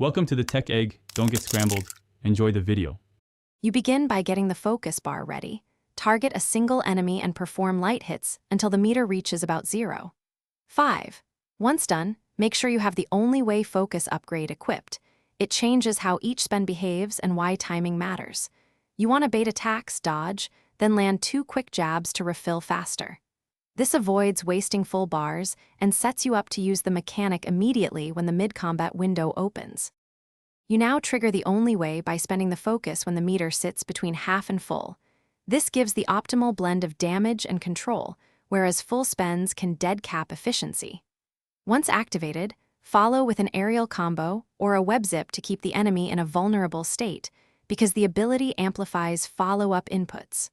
Welcome to the Tech Egg. Don't get scrambled. Enjoy the video. You begin by getting the focus bar ready. Target a single enemy and perform light hits until the meter reaches about 0. 5. Once done, make sure you have the only way focus upgrade equipped. It changes how each spin behaves and why timing matters. You want to bait attacks, dodge, then land 2 quick jabs to refill faster. This avoids wasting full bars and sets you up to use the mechanic immediately when the mid-combat window opens. You now trigger the only way by spending the focus when the meter sits between half and full. This gives the optimal blend of damage and control, whereas full spends can dead cap efficiency. Once activated, follow with an aerial combo or a web zip to keep the enemy in a vulnerable state, because the ability amplifies follow-up inputs.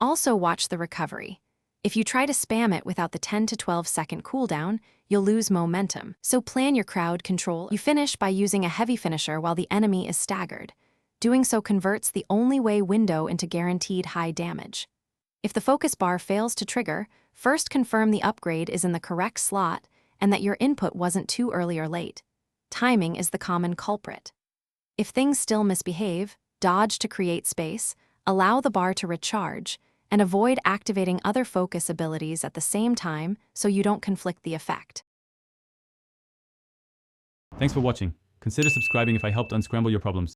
Also watch the recovery. If you try to spam it without the 10 to 12 second cooldown, you'll lose momentum, so plan your crowd control. You finish by using a heavy finisher while the enemy is staggered. Doing so converts the only way window into guaranteed high damage. If the focus bar fails to trigger, first confirm the upgrade is in the correct slot and that your input wasn't too early or late. Timing is the common culprit. If things still misbehave, dodge to create space, allow the bar to recharge, and avoid activating other focus abilities at the same time so you don't conflict the effect. Thanks for watching. Consider subscribing if I helped unscramble your problems.